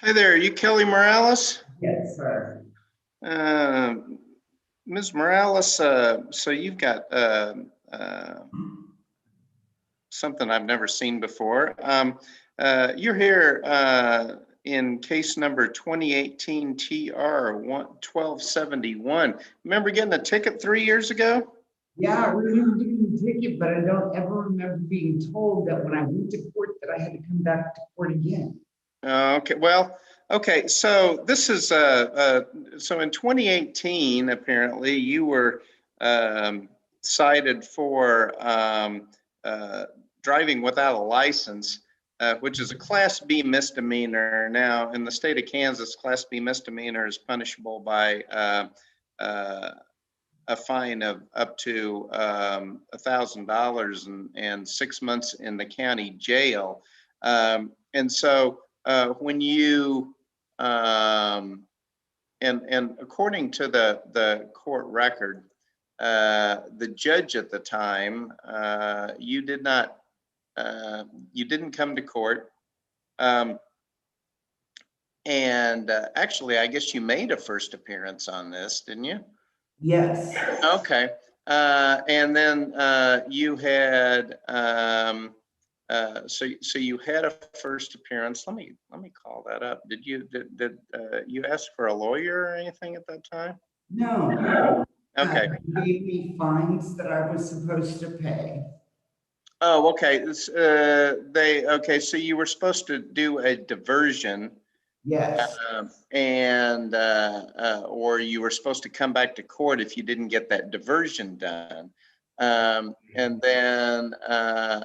Hi there, are you Kelly Morales? Yes, sir. Ms. Morales, so you've got something I've never seen before. You're here in case number 2018 TR 1271. Remember getting a ticket 3 years ago? Yeah, I remember getting the ticket, but I don't ever remember being told that when I went to court that I had to come back to court again. Okay, well, okay, so this is, so in 2018, apparently, you were cited for driving without a license, which is a Class B misdemeanor. Now, in the state of Kansas, Class B misdemeanor is punishable by a fine of up to $1,000 and 6 months in the county jail. And so when you and according to the court record, the judge at the time, you didn't come to court, and actually, I guess you made a first appearance on this, didn't you? Yes. Okay, and then you had so you had a first appearance. Let me call that up. Did you ask for a lawyer or anything at that time? No. Okay. They gave me fines that I was supposed to pay. Oh, okay. Okay. So you were supposed to do a diversion. Yes. Or you were supposed to come back to court if you didn't get that diversion done. And then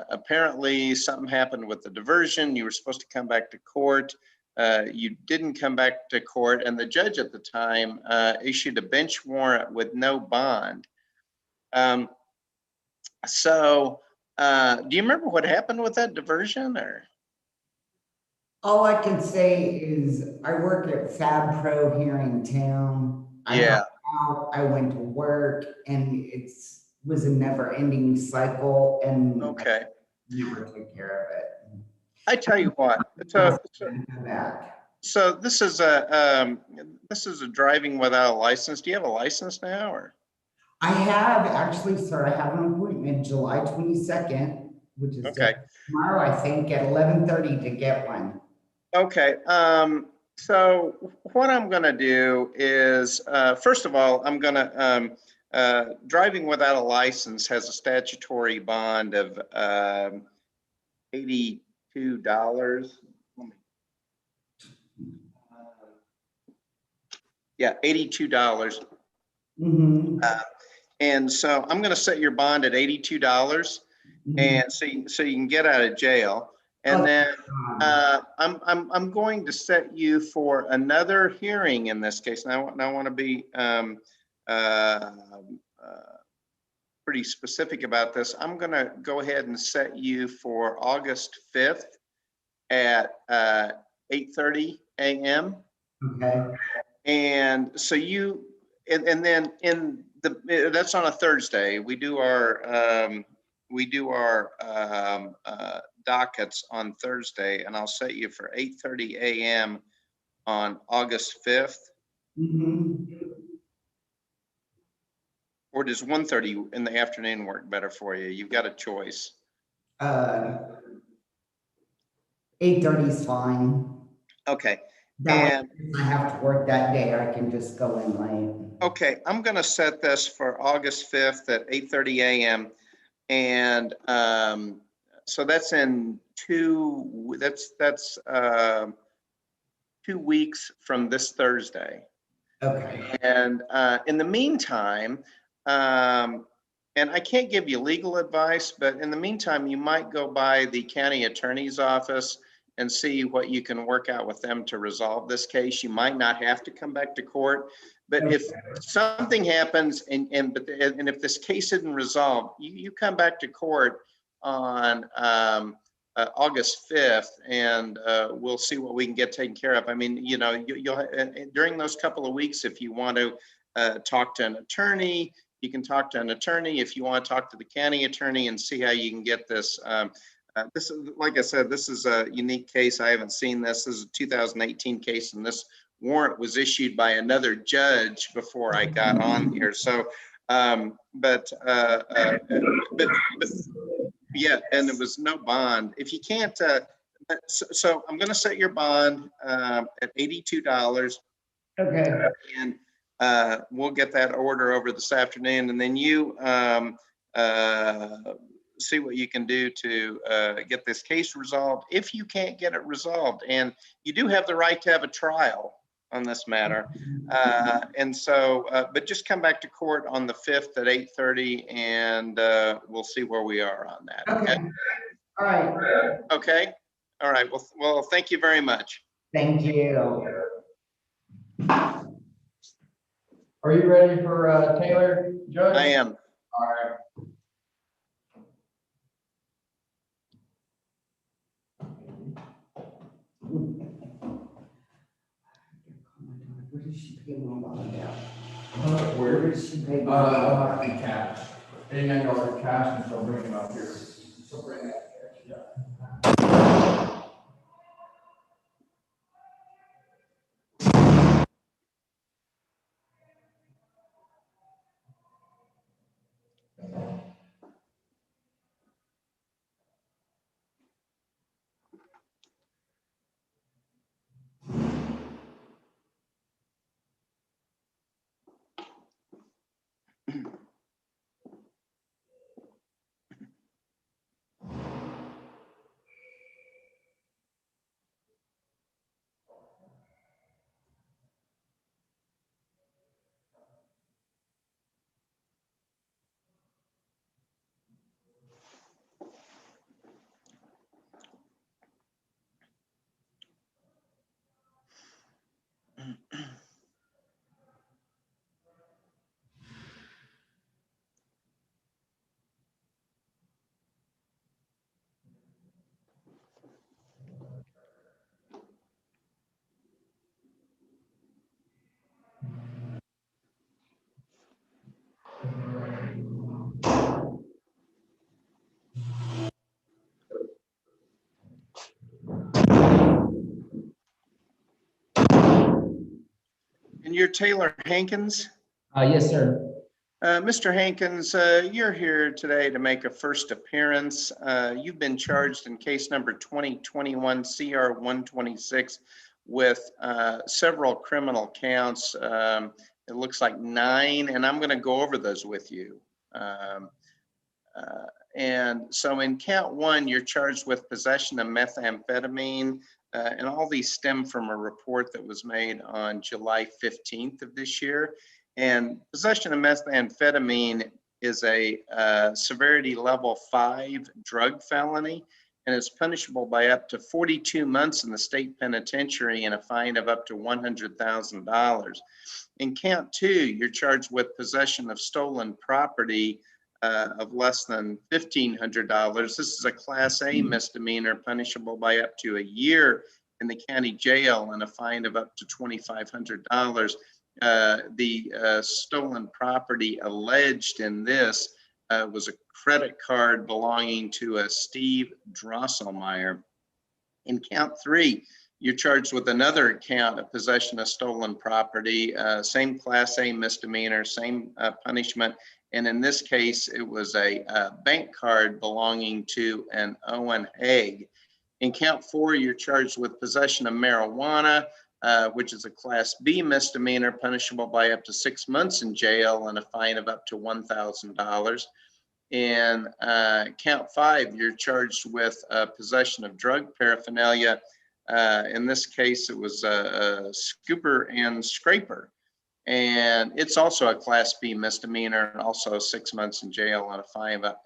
apparently something happened with the diversion. You were supposed to come back to court. You didn't come back to court, and the judge at the time issued a bench warrant with no bond. So do you remember what happened with that diversion, or? All I can say is I work at Fab Pro here in town. I Yeah. got out, I went to work, and it was a never-ending cycle, and Okay. I never took care of it. I tell you what. So this is a driving without a license. Do you have a license now, or? I have actually, sir. I have an appointment July 22nd, which is okay. Tomorrow, I think, at 11:30 to get one. Okay. So what I'm going to do is, first of all, I'm going to driving without a license has a statutory bond of $82. Yeah, $82. Mm-hmm. And so I'm going to set your bond at $82, mm-hmm. and so you can get out of jail. And then I'm going to set you for another hearing in this case. Now I want to be pretty specific about this. I'm going to go ahead and set you for August 5th at 8:30 a.m. Okay. And so and then that's on a Thursday. We do our dockets on Thursday, and I'll set you for 8:30 a.m. on August 5th. Mm-hmm. Or does 1:30 in the afternoon work better for you? You've got a choice. 8:30 is fine. Okay. And if I have to work that day, I can just go in late. Okay, I'm going to set this for August 5th at 8:30 a.m. And so that's in 2 weeks from this Thursday. Okay. And in the meantime, and I can't give you legal advice, but in the meantime, you might go by the county attorney's office and see what you can work out with them to resolve this case. You might not have to come back to court, but if something happens and if this case isn't resolved, you come back to court on August 5th, and we'll see what we can get taken care of. I mean, you know, you'll during those couple of weeks, if you want to talk to an attorney, you can talk to an attorney. If you want to talk to the county attorney and see how you can get this This is, like I said, this is a unique case. I haven't seen this. This is a 2018 case, and this warrant was issued by another judge before I got on here. So, but yeah, and there was no bond. If you can't, so I'm going to set your bond at $82. Okay. And we'll get that order over this afternoon, and then you see what you can do to get this case resolved if you can't get it resolved. And you do have the right to have a trial on this matter. And so, but just come back to court on the 5th at 8:30, and we'll see where we are on that. Okay. All right. Okay. All right. Well, thank you very much. Thank you. Are you ready for Taylor, Judge? I am. All right. Where did she pay my mom now? Where? Where did she pay my I'll mom? have to be cash. $89 cash, and so I'll bring him up here. So bring that cash, yeah. And you're Taylor Hankins? Yes, sir. Mr. Hankins, you're here today to make a first appearance. You've been charged in case number 2021 CR 126 with several criminal counts. It looks like 9, and I'm going to go over those with you. And so in count 1, you're charged with possession of methamphetamine, and all these stem from a report that was made on July 15th of this year. And possession of methamphetamine is a severity level 5 drug felony, and it's punishable by up to 42 months in the state penitentiary and a fine of up to $100,000. In count 2, you're charged with possession of stolen property of less than $1,500. This is a Class A misdemeanor, punishable by up to a year in the county jail and a fine of up to $2,500. The stolen property alleged in this was a credit card belonging to a Steve Drosselmeyer. In count 3, you're charged with another count of possession of stolen property, same Class A misdemeanor, same punishment. And in this case, it was a bank card belonging to an Owen Haig. In count 4, you're charged with possession of marijuana, which is a Class B misdemeanor, punishable by up to 6 months in jail and a fine of up to $1,000. In count 5, you're charged with possession of drug paraphernalia. In this case, it was a scooper and scraper. And it's also a Class B misdemeanor, and also 6 months in jail and a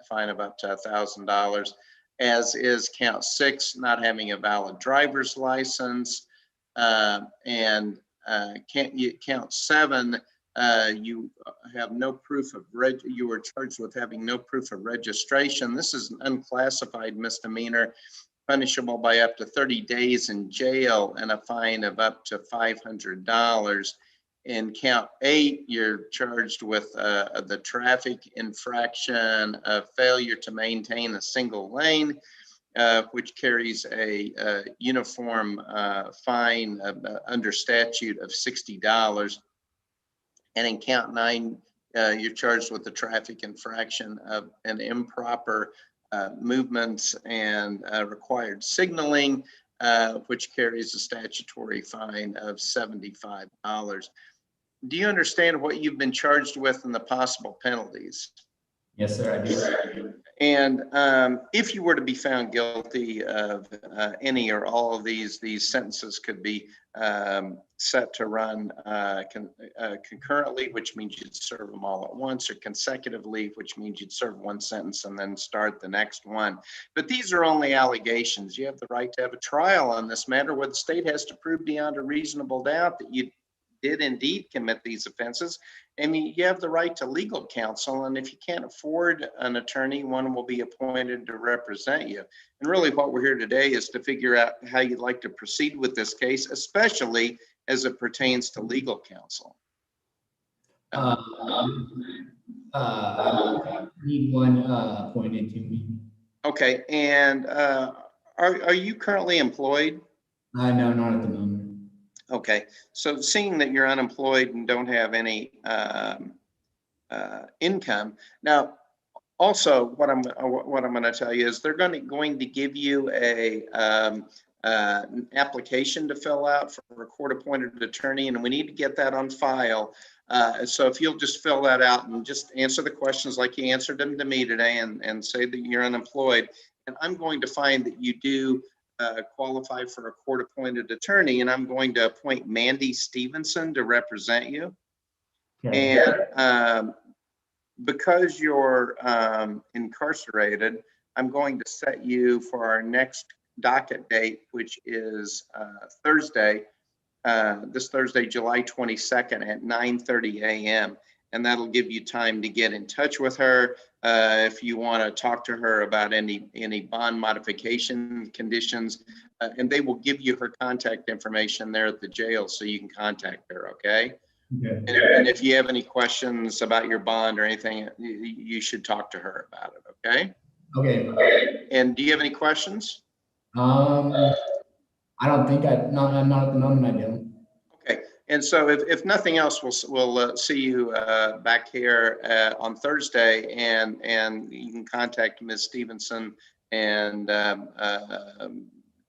fine of up to $1,000. As is count 6, not having a valid driver's license. And count 7, you have no proof of you were charged with having no proof of registration. This is an unclassified misdemeanor, punishable by up to 30 days in jail and a fine of up to $500. In count 8, you're charged with the traffic infraction of failure to maintain a single lane. which carries a uniform fine under statute of $60. And in count 9, you're charged with the traffic infraction of an improper movements and required signaling, which carries a statutory fine of $75. Do you understand what you've been charged with and the possible penalties? Yes, sir, I do. And if you were to be found guilty of any or all of these sentences could be set to run concurrently, which means you'd serve them all at once, or consecutively, which means you'd serve one sentence and then start the next one. But these are only allegations. You have the right to have a trial on this matter where the state has to prove beyond a reasonable doubt that you did indeed commit these offenses. I mean, you have the right to legal counsel, and if you can't afford an attorney, one will be appointed to represent you. And really what we're here today is to figure out how you'd like to proceed with this case, especially as it pertains to legal counsel. I need one appointed to me. Okay, and are you currently employed? No, not at the moment. Okay, so seeing that you're unemployed and don't have any income, now also what I'm going to tell you is they're going to give you an application to fill out for a court-appointed attorney, and we need to get that on file. So if you'll just fill that out and just answer the questions like you answered them to me today, and say that you're unemployed, and I'm going to find that you do qualify for a court-appointed attorney, and I'm going to appoint Mandy Stevenson to represent you. Okay. And because you're incarcerated, I'm going to set you for our next docket date, which is Thursday, this Thursday, July 22nd at 9:30 a.m. And that'll give you time to get in touch with her if you want to talk to her about any bond modification conditions, and they will give you her contact information there at the jail so you can contact her, okay? Okay. And if you have any questions about your bond or anything, you should talk to her about it, okay? Okay. And do you have any questions? I don't think not at the moment, I do. Okay, and so if nothing else, we'll see you back here on Thursday, and you can contact Ms. Stevenson and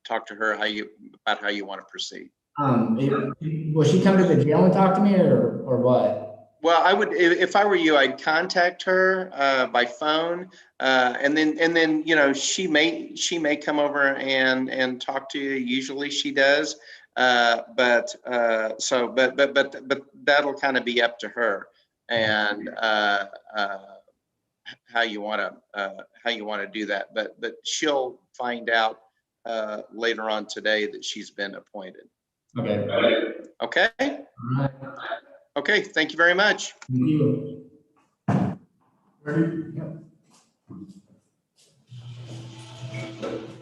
talk to her about how you want to proceed. Will she come to the jail and talk to me, or what? Well, I would, if I were you, I'd contact her by phone, and then you know, she may come over and talk to you. Usually she does, but that'll kind of be up to her, and how you want to do that. But she'll find out later on today that she's been appointed. Okay. Okay. All right. Okay. Thank you very much. Thank you. Ready? Yep.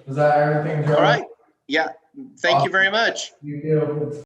Is that everything, Joe? All right. Yeah. Thank you very much. You do.